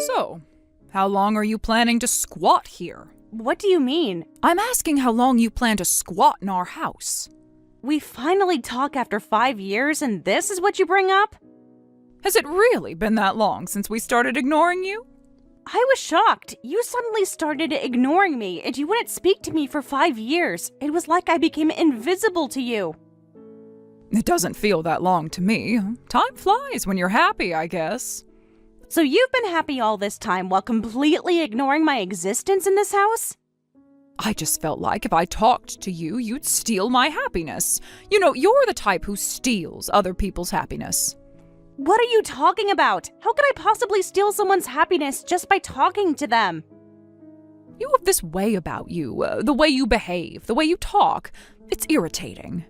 So, how long are you planning to squat here? What do you mean? I'm asking how long you plan to squat in our house. We finally talk after 5 years and this is what you bring up? Has it really been that long since we started ignoring you? I was shocked. You suddenly started ignoring me and you wouldn't speak to me for 5 years. It was like I became invisible to you. It doesn't feel that long to me. Time flies when you're happy, I guess. So you've been happy all this time while completely ignoring my existence in this house? I just felt like if I talked to you, you'd steal my happiness. You know, you're the type who steals other people's happiness. What are you talking about? How could I possibly steal someone's happiness just by talking to them? You have this way about you, the way you behave, the way you talk. It's irritating.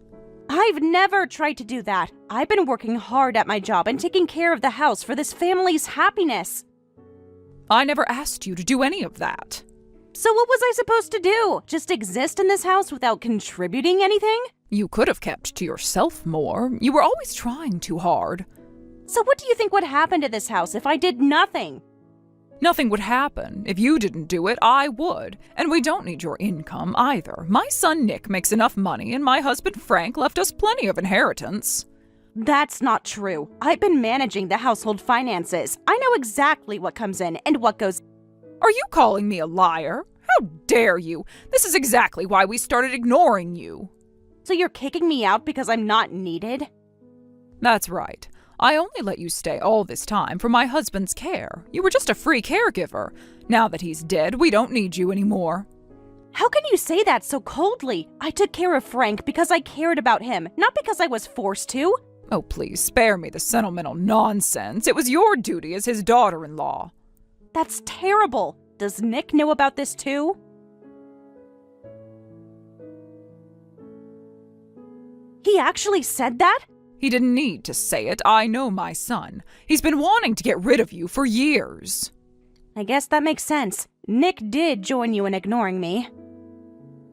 I've never tried to do that. I've been working hard at my job and taking care of the house for this family's happiness. I never asked you to do any of that. So what was I supposed to do? Just exist in this house without contributing anything? You could have kept to yourself more. You were always trying too hard. So what do you think would happen to this house if I did nothing? Nothing would happen. If you didn't do it, I would. And we don't need your income either. My son Nick makes enough money, and my husband Frank left us plenty of inheritance. That's not true. I've been managing the household finances. I know exactly what comes in and what goes. Are you calling me a liar? How dare you? This is exactly why we started ignoring you. So you're kicking me out because I'm not needed? That's right. I only let you stay all this time for my husband's care. You were just a free caregiver. Now that he's dead, we don't need you anymore. How can you say that so coldly? I took care of Frank because I cared about him, not because I was forced to. Oh, please spare me the sentimental nonsense. It was your duty as his daughter-in-law. That's terrible. Does Nick know about this too? He actually said that? He didn't need to say it. I know my son. He's been wanting to get rid of you for years. I guess that makes sense. Nick did join you in ignoring me.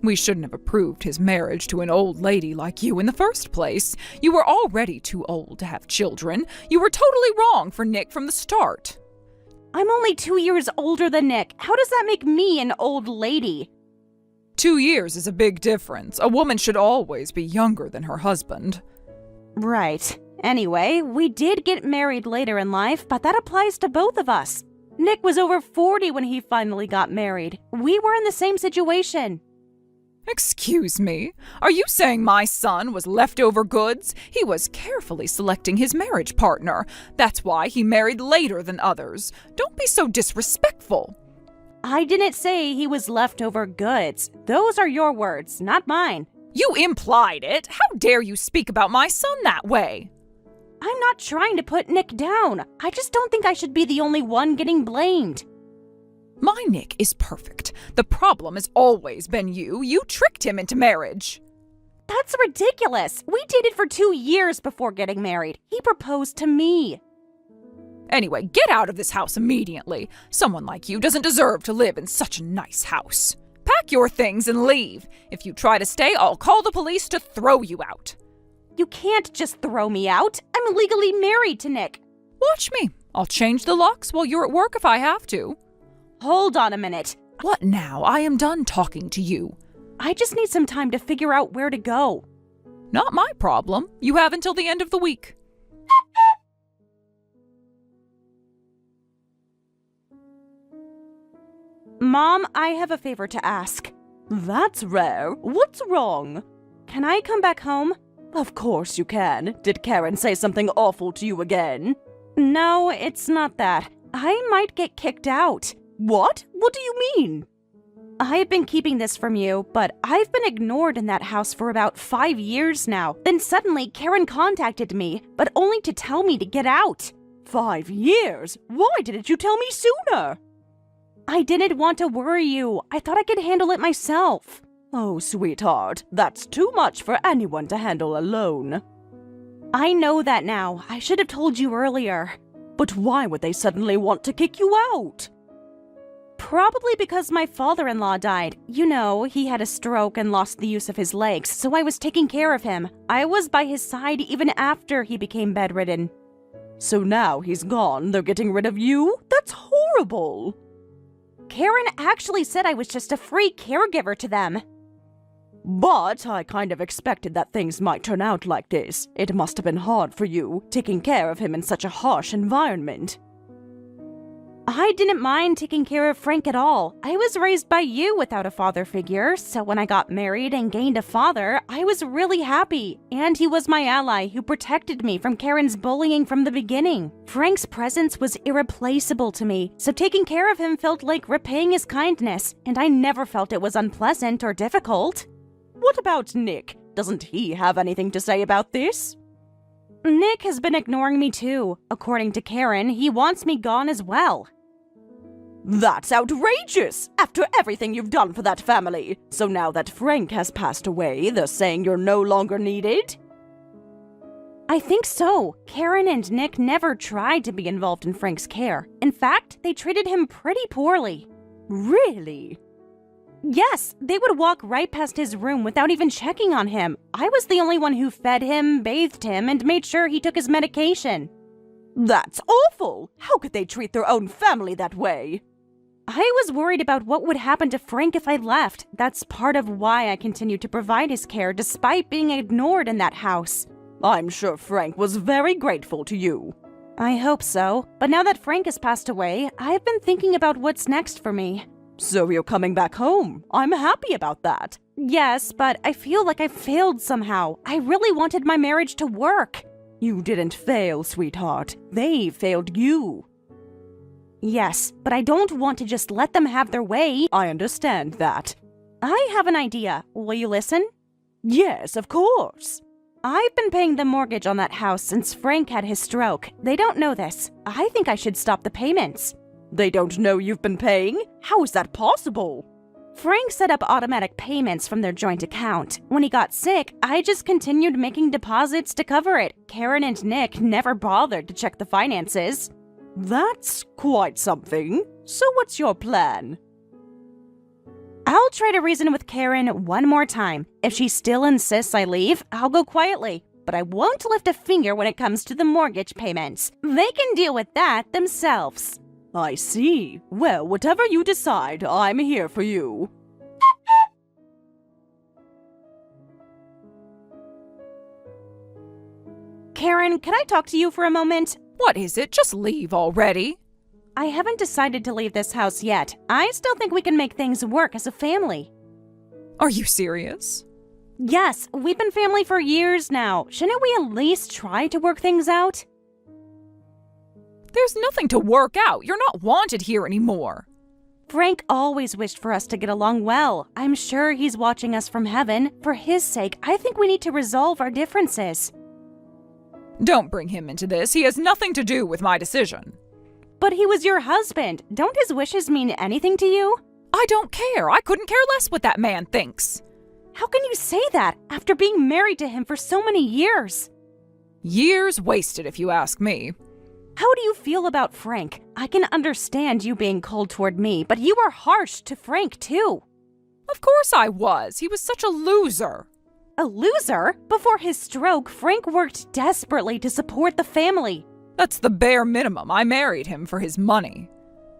We shouldn't have approved his marriage to an old lady like you in the first place. You were already too old to have children. You were totally wrong for Nick from the start. I'm only 2 years older than Nick. How does that make me an old lady? 2 years is a big difference. A woman should always be younger than her husband. Right. Anyway, we did get married later in life, but that applies to both of us. Nick was over 40 when he finally got married. We were in the same situation. Excuse me? Are you saying my son was leftover goods? He was carefully selecting his marriage partner. That's why he married later than others. Don't be so disrespectful. I didn't say he was leftover goods. Those are your words, not mine. You implied it. How dare you speak about my son that way? I'm not trying to put Nick down. I just don't think I should be the only one getting blamed. My Nick is perfect. The problem has always been you. You tricked him into marriage. That's ridiculous. We dated for 2 years before getting married. He proposed to me. Anyway, get out of this house immediately. Someone like you doesn't deserve to live in such a nice house. Pack your things and leave. If you try to stay, I'll call the police to throw you out. You can't just throw me out. I'm legally married to Nick. Watch me. I'll change the locks while you're at work if I have to. Hold on a minute. What now? I am done talking to you. I just need some time to figure out where to go. Not my problem. You have until the end of the week. Mom, I have a favor to ask. That's rare. What's wrong? Can I come back home? Of course you can. Did Karen say something awful to you again? No, it's not that. I might get kicked out. What? What do you mean? I've been keeping this from you, but I've been ignored in that house for about 5 years now. Then suddenly Karen contacted me, but only to tell me to get out. 5 years? Why didn't you tell me sooner? I didn't want to worry you. I thought I could handle it myself. Oh, sweetheart, that's too much for anyone to handle alone. I know that now. I should have told you earlier. But why would they suddenly want to kick you out? Probably because my father-in-law died. You know, he had a stroke and lost the use of his legs, so I was taking care of him. I was by his side even after he became bedridden. So now he's gone, they're getting rid of you? That's horrible! Karen actually said I was just a free caregiver to them. But I kind of expected that things might turn out like this. It must have been hard for you, taking care of him in such a harsh environment. I didn't mind taking care of Frank at all. I was raised by you without a father figure, so when I got married and gained a father, I was really happy. And he was my ally who protected me from Karen's bullying from the beginning. Frank's presence was irreplaceable to me, so taking care of him felt like repaying his kindness, and I never felt it was unpleasant or difficult. What about Nick? Doesn't he have anything to say about this? Nick has been ignoring me too. According to Karen, he wants me gone as well. That's outrageous! After everything you've done for that family. So now that Frank has passed away, they're saying you're no longer needed? I think so. Karen and Nick never tried to be involved in Frank's care. In fact, they treated him pretty poorly. Really? Yes, they would walk right past his room without even checking on him. I was the only one who fed him, bathed him, and made sure he took his medication. That's awful! How could they treat their own family that way? I was worried about what would happen to Frank if I left. That's part of why I continued to provide his care despite being ignored in that house. I'm sure Frank was very grateful to you. I hope so. But now that Frank has passed away, I've been thinking about what's next for me. So you're coming back home. I'm happy about that. Yes, but I feel like I failed somehow. I really wanted my marriage to work. You didn't fail, sweetheart. They failed you. Yes, but I don't want to just let them have their way. I understand that. I have an idea. Will you listen? Yes, of course. I've been paying the mortgage on that house since Frank had his stroke. They don't know this. I think I should stop the payments. They don't know you've been paying? How is that possible? Frank set up automatic payments from their joint account. When he got sick, I just continued making deposits to cover it. Karen and Nick never bothered to check the finances. That's quite something. So what's your plan? I'll try to reason with Karen one more time. If she still insists I leave, I'll go quietly. But I won't lift a finger when it comes to the mortgage payments. They can deal with that themselves. I see. Well, whatever you decide, I'm here for you. Karen, can I talk to you for a moment? What is it? Just leave already. I haven't decided to leave this house yet. I still think we can make things work as a family. Are you serious? Yes, we've been family for years now. Shouldn't we at least try to work things out? There's nothing to work out. You're not wanted here anymore. Frank always wished for us to get along well. I'm sure he's watching us from heaven. For his sake, I think we need to resolve our differences. Don't bring him into this. He has nothing to do with my decision. But he was your husband. Don't his wishes mean anything to you? I don't care. I couldn't care less what that man thinks. How can you say that after being married to him for so many years? Years wasted, if you ask me. How do you feel about Frank? I can understand you being cold toward me, but you were harsh to Frank too. Of course I was. He was such a loser. A loser? Before his stroke, Frank worked desperately to support the family. That's the bare minimum. I married him for his money.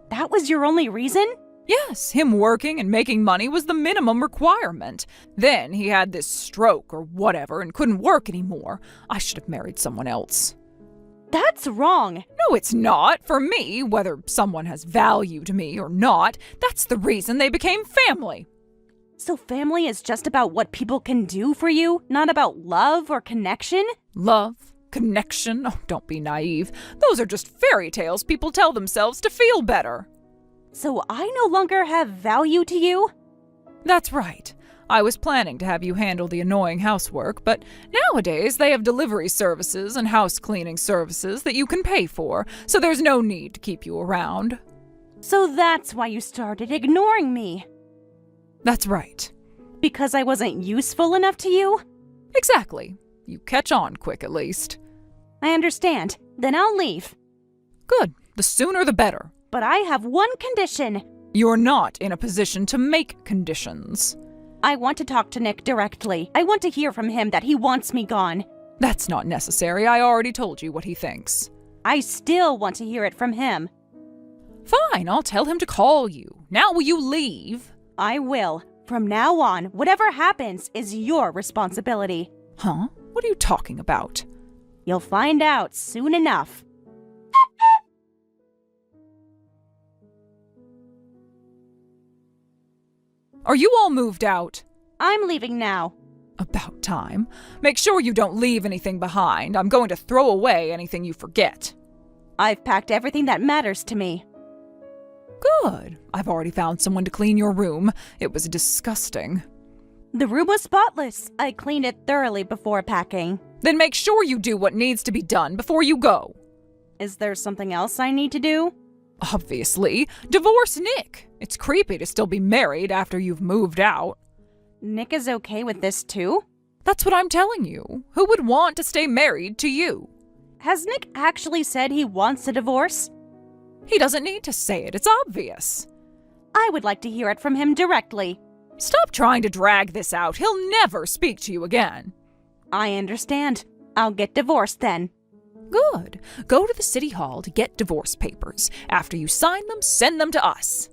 That was your only reason? Yes, him working and making money was the minimum requirement. Then he had this stroke or whatever and couldn't work anymore. I should have married someone else. That's wrong. No, it's not. For me, whether someone has value to me or not, that's the reason they became family. So family is just about what people can do for you, not about love or connection? Love? Connection? Oh, don't be naive. Those are just fairy tales people tell themselves to feel better. So I no longer have value to you? That's right. I was planning to have you handle the annoying housework, but nowadays they have delivery services and house cleaning services that you can pay for, so there's no need to keep you around. So that's why you started ignoring me? That's right. Because I wasn't useful enough to you? Exactly. You catch on quick, at least. I understand. Then I'll leave. Good. The sooner the better. But I have one condition. You're not in a position to make conditions. I want to talk to Nick directly. I want to hear from him that he wants me gone. That's not necessary. I already told you what he thinks. I still want to hear it from him. Fine, I'll tell him to call you. Now will you leave? I will. From now on, whatever happens is your responsibility. Huh? What are you talking about? You'll find out soon enough. Are you all moved out? I'm leaving now. About time. Make sure you don't leave anything behind. I'm going to throw away anything you forget. I've packed everything that matters to me. Good. I've already found someone to clean your room. It was disgusting. The room was spotless. I cleaned it thoroughly before packing. Then make sure you do what needs to be done before you go. Is there something else I need to do? Obviously. Divorce Nick. It's creepy to still be married after you've moved out. Nick is okay with this too? That's what I'm telling you. Who would want to stay married to you? Has Nick actually said he wants a divorce? He doesn't need to say it. It's obvious. I would like to hear it from him directly. Stop trying to drag this out. He'll never speak to you again. I understand. I'll get divorced then. Good. Go to the city hall to get divorce papers. After you sign them, send them to us.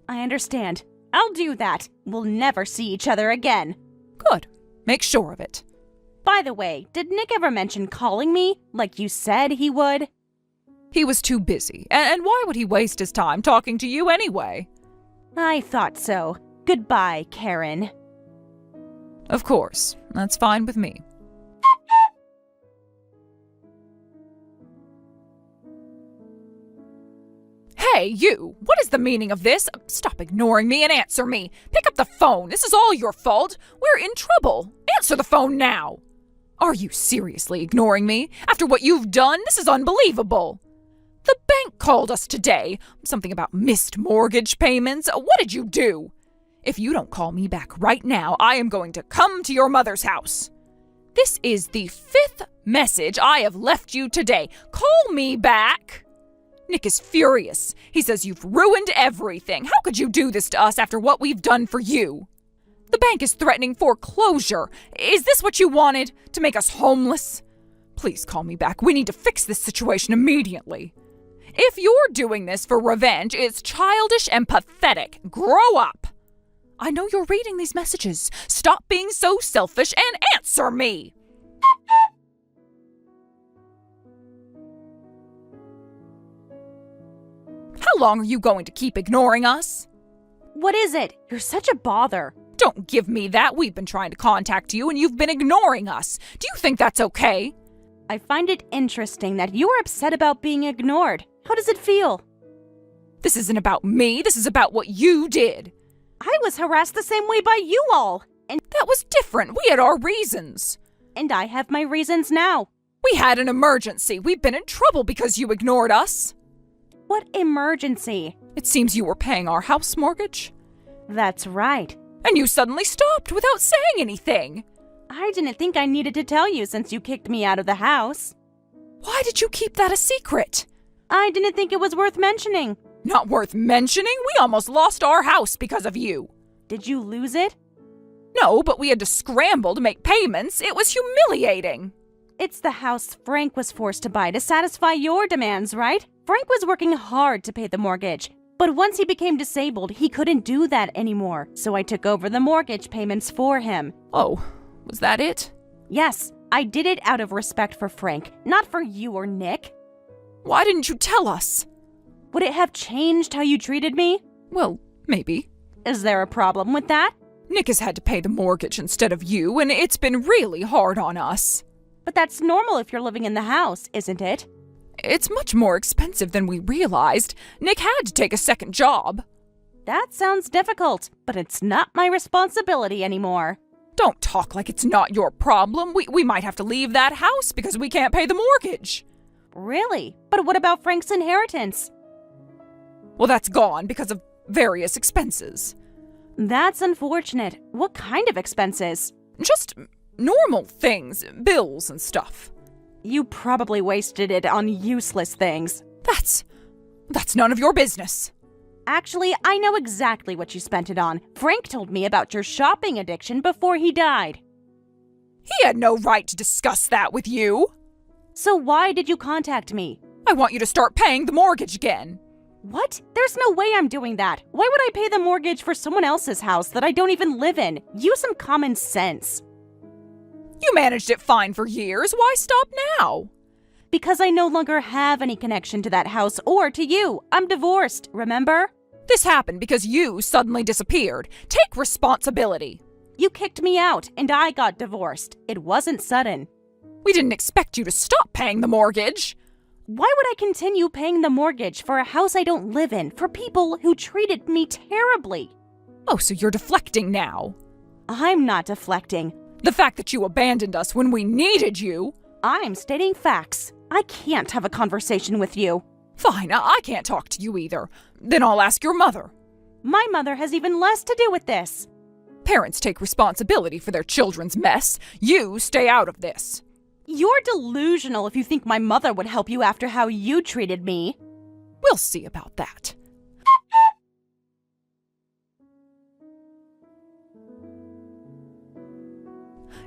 I understand. I'll do that. We'll never see each other again. Good. Make sure of it. By the way, did Nick ever mention calling me, like you said he would? He was too busy. And why would he waste his time talking to you anyway? I thought so. Goodbye, Karen. Of course. That's fine with me. Hey, you! What is the meaning of this? Stop ignoring me and answer me. Pick up the phone. This is all your fault. We're in trouble. Answer the phone now. Are you seriously ignoring me? After what you've done, this is unbelievable. The bank called us today. Something about missed mortgage payments. What did you do? If you don't call me back right now, I am going to come to your mother's house. This is the 5th message I have left you today. Call me back. Nick is furious. He says you've ruined everything. How could you do this to us after what we've done for you? The bank is threatening foreclosure. Is this what you wanted? To make us homeless? Please call me back. We need to fix this situation immediately. If you're doing this for revenge, it's childish and pathetic. Grow up. I know you're reading these messages. Stop being so selfish and answer me. How long are you going to keep ignoring us? What is it? You're such a bother. Don't give me that. We've been trying to contact you and you've been ignoring us. Do you think that's okay? I find it interesting that you are upset about being ignored. How does it feel? This isn't about me. This is about what you did. I was harassed the same way by you all. And that was different. We had our reasons. And I have my reasons now. We had an emergency. We've been in trouble because you ignored us. What emergency? It seems you were paying our house mortgage. That's right. And you suddenly stopped without saying anything. I didn't think I needed to tell you since you kicked me out of the house. Why did you keep that a secret? I didn't think it was worth mentioning. Not worth mentioning? We almost lost our house because of you. Did you lose it? No, but we had to scramble to make payments. It was humiliating. It's the house Frank was forced to buy to satisfy your demands, right? Frank was working hard to pay the mortgage. But once he became disabled, he couldn't do that anymore. So I took over the mortgage payments for him. Oh, was that it? Yes, I did it out of respect for Frank, not for you or Nick. Why didn't you tell us? Would it have changed how you treated me? Well, maybe. Is there a problem with that? Nick has had to pay the mortgage instead of you, and it's been really hard on us. But that's normal if you're living in the house, isn't it? It's much more expensive than we realized. Nick had to take a second job. That sounds difficult, but it's not my responsibility anymore. Don't talk like it's not your problem. We might have to leave that house because we can't pay the mortgage. Really? But what about Frank's inheritance? Well, that's gone because of various expenses. That's unfortunate. What kind of expenses? Just normal things, bills and stuff. You probably wasted it on useless things. That's none of your business. Actually, I know exactly what you spent it on. Frank told me about your shopping addiction before he died. He had no right to discuss that with you. So why did you contact me? I want you to start paying the mortgage again. What? There's no way I'm doing that. Why would I pay the mortgage for someone else's house that I don't even live in? Use some common sense. You managed it fine for years. Why stop now? Because I no longer have any connection to that house or to you. I'm divorced, remember? This happened because you suddenly disappeared. Take responsibility. You kicked me out, and I got divorced. It wasn't sudden. We didn't expect you to stop paying the mortgage. Why would I continue paying the mortgage for a house I don't live in for people who treated me terribly? Oh, so you're deflecting now. I'm not deflecting. The fact that you abandoned us when we needed you. I'm stating facts. I can't have a conversation with you. Fine, I can't talk to you either. Then I'll ask your mother. My mother has even less to do with this. Parents take responsibility for their children's mess. You stay out of this. You're delusional if you think my mother would help you after how you treated me. We'll see about that.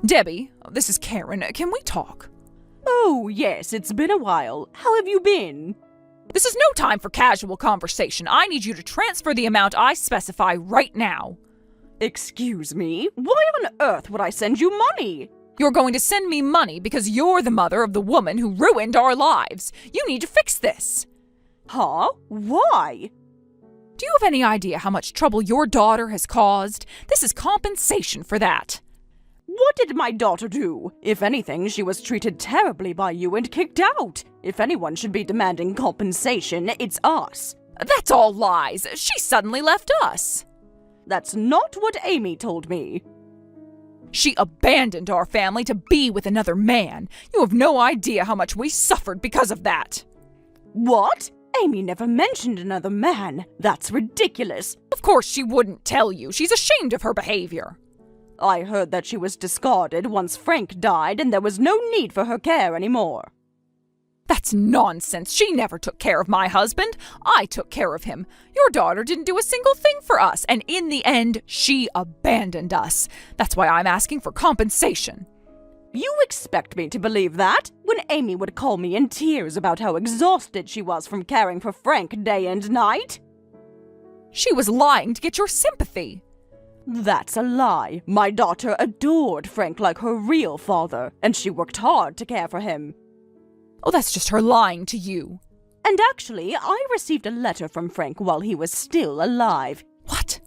Debbie, this is Karen. Can we talk? Oh, yes, it's been a while. How have you been? This is no time for casual conversation. I need you to transfer the amount I specify right now. Excuse me? Why on earth would I send you money? You're going to send me money because you're the mother of the woman who ruined our lives. You need to fix this. Huh? Why? Do you have any idea how much trouble your daughter has caused? This is compensation for that. What did my daughter do? If anything, she was treated terribly by you and kicked out. If anyone should be demanding compensation, it's us. That's all lies. She suddenly left us. That's not what Amy told me. She abandoned our family to be with another man. You have no idea how much we suffered because of that. What? Amy never mentioned another man. That's ridiculous. Of course she wouldn't tell you. She's ashamed of her behavior. I heard that she was discarded once Frank died and there was no need for her care anymore. That's nonsense. She never took care of my husband. I took care of him. Your daughter didn't do a single thing for us, and in the end, she abandoned us. That's why I'm asking for compensation. You expect me to believe that? When Amy would call me in tears about how exhausted she was from caring for Frank day and night? She was lying to get your sympathy. That's a lie. My daughter adored Frank like her real father, and she worked hard to care for him. Oh, that's just her lying to you. And actually, I received a letter from Frank while he was still alive. What?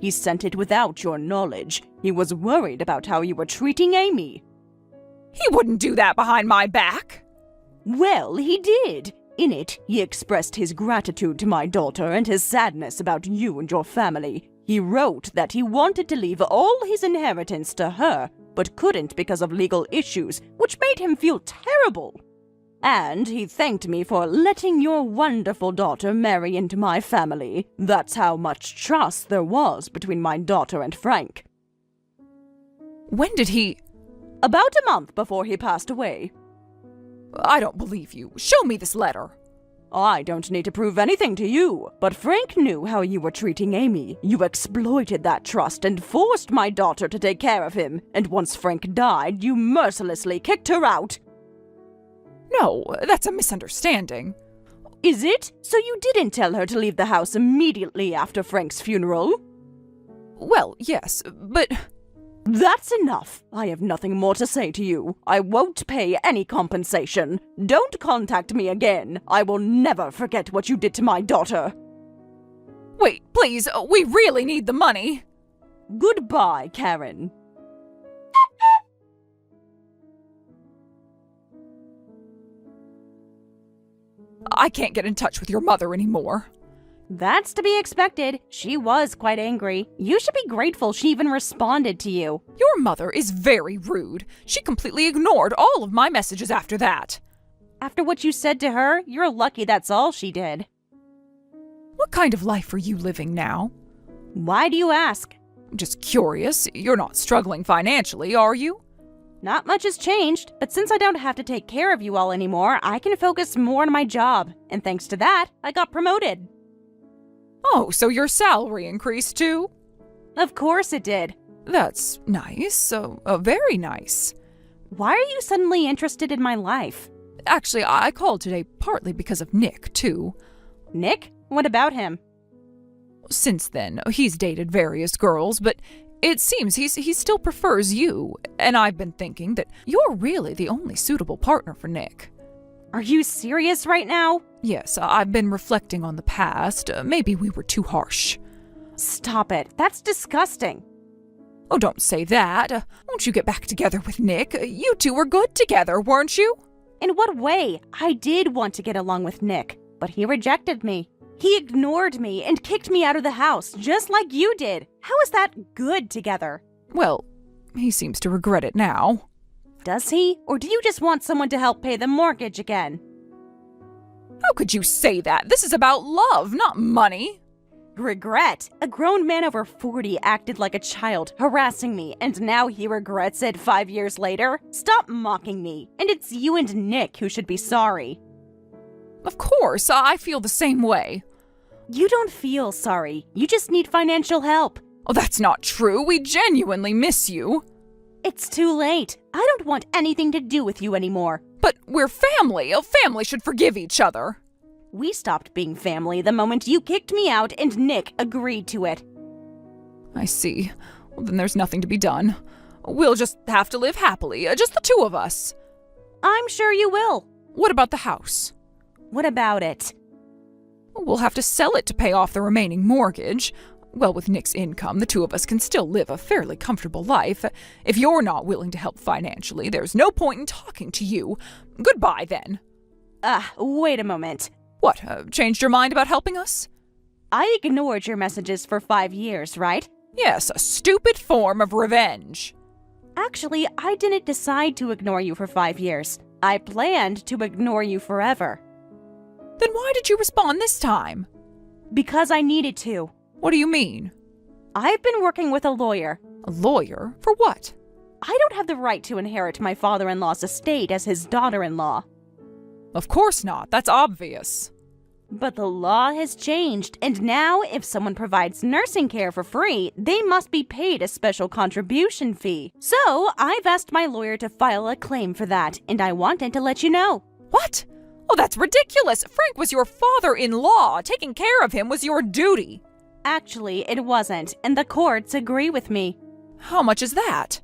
He sent it without your knowledge. He was worried about how you were treating Amy. He wouldn't do that behind my back. Well, he did. In it, he expressed his gratitude to my daughter and his sadness about you and your family. He wrote that he wanted to leave all his inheritance to her, but couldn't because of legal issues, which made him feel terrible. And he thanked me for letting your wonderful daughter marry into my family. That's how much trust there was between my daughter and Frank. When did he... About a month before he passed away. I don't believe you. Show me this letter. I don't need to prove anything to you, but Frank knew how you were treating Amy. You exploited that trust and forced my daughter to take care of him, and once Frank died, you mercilessly kicked her out. No, that's a misunderstanding. Is it? So you didn't tell her to leave the house immediately after Frank's funeral? Well, yes, but... That's enough. I have nothing more to say to you. I won't pay any compensation. Don't contact me again. I will never forget what you did to my daughter. Wait, please, we really need the money. Goodbye, Karen. I can't get in touch with your mother anymore. That's to be expected. She was quite angry. You should be grateful she even responded to you. Your mother is very rude. She completely ignored all of my messages after that. After what you said to her, you're lucky that's all she did. What kind of life are you living now? Why do you ask? I'm just curious. You're not struggling financially, are you? Not much has changed, but since I don't have to take care of you all anymore, I can focus more on my job. And thanks to that, I got promoted. Oh, so your salary increased too? Of course it did. That's nice. Very nice. Why are you suddenly interested in my life? Actually, I called today partly because of Nick, too. Nick? What about him? Since then, he's dated various girls, but it seems he still prefers you, and I've been thinking that you're really the only suitable partner for Nick. Are you serious right now? Yes, I've been reflecting on the past. Maybe we were too harsh. Stop it. That's disgusting. Oh, don't say that. Won't you get back together with Nick? You two were good together, weren't you? In what way? I did want to get along with Nick, but he rejected me. He ignored me and kicked me out of the house, just like you did. How is that good together? Well, he seems to regret it now. Does he? Or do you just want someone to help pay the mortgage again? How could you say that? This is about love, not money. Regret? A grown man over 40 acted like a child, harassing me, and now he regrets it 5 years later? Stop mocking me. And it's you and Nick who should be sorry. Of course, I feel the same way. You don't feel sorry. You just need financial help. Oh, that's not true. We genuinely miss you. It's too late. I don't want anything to do with you anymore. But we're family. A family should forgive each other. We stopped being family the moment you kicked me out and Nick agreed to it. I see. Well, then there's nothing to be done. We'll just have to live happily, just the two of us. I'm sure you will. What about the house? What about it? We'll have to sell it to pay off the remaining mortgage. Well, with Nick's income, the two of us can still live a fairly comfortable life. If you're not willing to help financially, there's no point in talking to you. Goodbye, then. Wait a moment. What, changed your mind about helping us? I ignored your messages for 5 years, right? Yes, a stupid form of revenge. Actually, I didn't decide to ignore you for 5 years. I planned to ignore you forever. Then why did you respond this time? Because I needed to. What do you mean? I've been working with a lawyer. A lawyer? For what? I don't have the right to inherit my father-in-law's estate as his daughter-in-law. Of course not. That's obvious. But the law has changed, and now if someone provides nursing care for free, they must be paid a special contribution fee. So I've asked my lawyer to file a claim for that, and I wanted to let you know. What? Oh, that's ridiculous. Frank was your father-in-law. Taking care of him was your duty. Actually, it wasn't, and the courts agree with me. How much is that?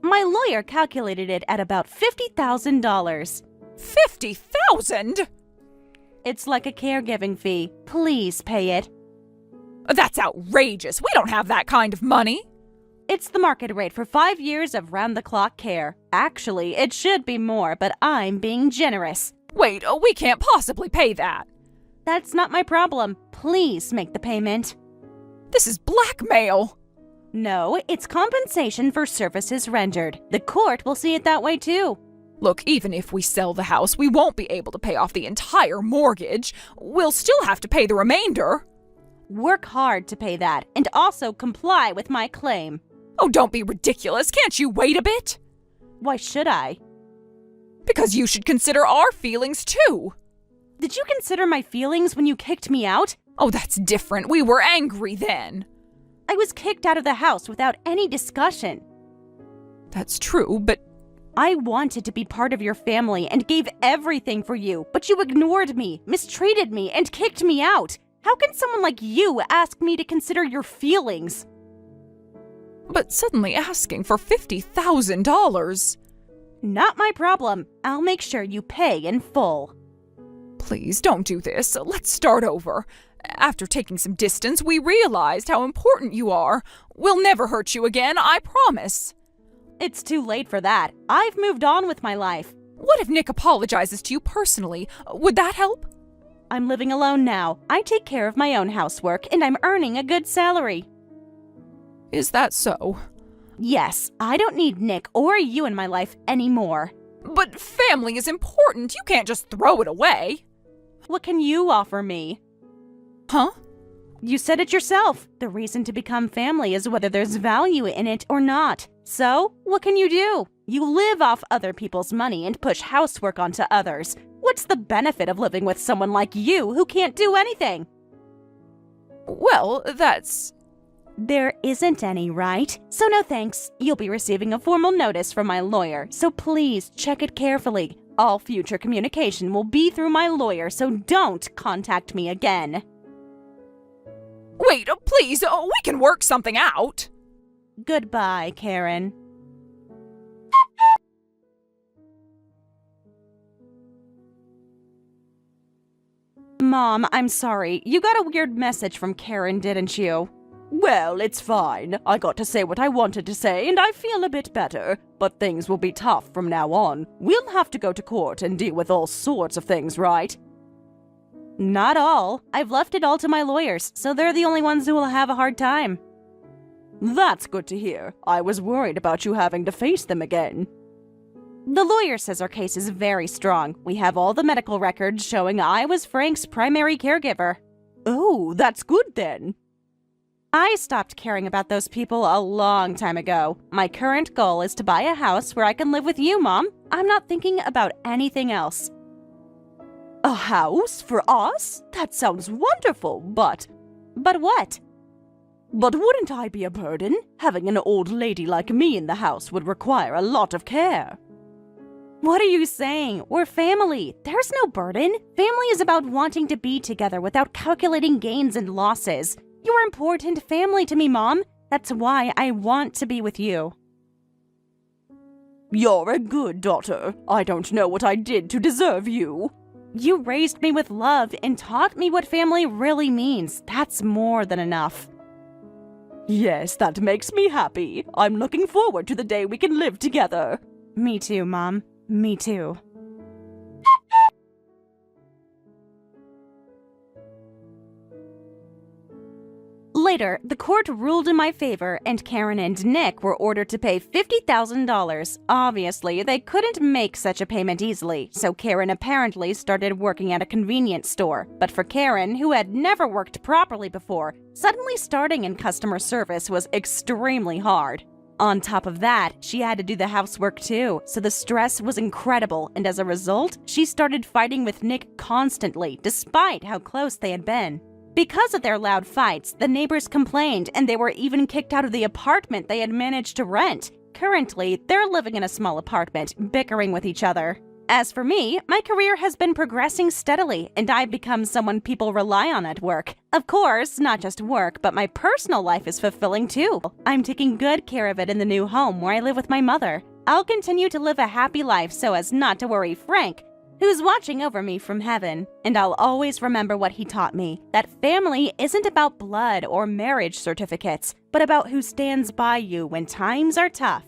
My lawyer calculated it at about $50,000. 50,000? It's like a caregiving fee. Please pay it. That's outrageous. We don't have that kind of money. It's the market rate for 5 years of round-the-clock care. Actually, it should be more, but I'm being generous. Wait, we can't possibly pay that. That's not my problem. Please make the payment. This is blackmail. No, it's compensation for services rendered. The court will see it that way too. Look, even if we sell the house, we won't be able to pay off the entire mortgage. We'll still have to pay the remainder. Work hard to pay that, and also comply with my claim. Oh, don't be ridiculous. Can't you wait a bit? Why should I? Because you should consider our feelings too. Did you consider my feelings when you kicked me out? Oh, that's different. We were angry then. I was kicked out of the house without any discussion. That's true, but I wanted to be part of your family and gave everything for you, but you ignored me, mistreated me, and kicked me out. How can someone like you ask me to consider your feelings? But suddenly asking for $50,000. Not my problem. I'll make sure you pay in full. Please, don't do this. Let's start over. After taking some distance, we realized how important you are. We'll never hurt you again, I promise. It's too late for that. I've moved on with my life. What if Nick apologizes to you personally? Would that help? I'm living alone now. I take care of my own housework, and I'm earning a good salary. Is that so? Yes, I don't need Nick or you in my life anymore. But family is important. You can't just throw it away. What can you offer me? Huh? You said it yourself. The reason to become family is whether there's value in it or not. So, what can you do? You live off other people's money and push housework onto others. What's the benefit of living with someone like you who can't do anything? Well, that's... There isn't any, right? So no thanks. You'll be receiving a formal notice from my lawyer, so please check it carefully. All future communication will be through my lawyer, so don't contact me again. Wait, please, we can work something out. Goodbye, Karen. Mom, I'm sorry. You got a weird message from Karen, didn't you? Well, it's fine. I got to say what I wanted to say, and I feel a bit better. But things will be tough from now on. We'll have to go to court and deal with all sorts of things, right? Not all. I've left it all to my lawyers, so they're the only ones who will have a hard time. That's good to hear. I was worried about you having to face them again. The lawyer says our case is very strong. We have all the medical records showing I was Frank's primary caregiver. Oh, that's good then. I stopped caring about those people a long time ago. My current goal is to buy a house where I can live with you, Mom. I'm not thinking about anything else. A house for us? That sounds wonderful, but... But what? But wouldn't I be a burden? Having an old lady like me in the house would require a lot of care. What are you saying? We're family. There's no burden. Family is about wanting to be together without calculating gains and losses. You're important family to me, Mom. That's why I want to be with you. You're a good daughter. I don't know what I did to deserve you. You raised me with love and taught me what family really means. That's more than enough. Yes, that makes me happy. I'm looking forward to the day we can live together. Me too, Mom. Me too. Later, the court ruled in my favor, and Karen and Nick were ordered to pay $50,000. Obviously, they couldn't make such a payment easily, so Karen apparently started working at a convenience store. But for Karen, who had never worked properly before, suddenly starting in customer service was extremely hard. On top of that, she had to do the housework too, so the stress was incredible, and as a result, she started fighting with Nick constantly, despite how close they had been. Because of their loud fights, the neighbors complained, and they were even kicked out of the apartment they had managed to rent. Currently, they're living in a small apartment, bickering with each other. As for me, my career has been progressing steadily, and I've become someone people rely on at work. Of course, not just work, but my personal life is fulfilling too. I'm taking good care of it in the new home where I live with my mother. I'll continue to live a happy life so as not to worry Frank, who's watching over me from heaven. And I'll always remember what he taught me, that family isn't about blood or marriage certificates, but about who stands by you when times are tough.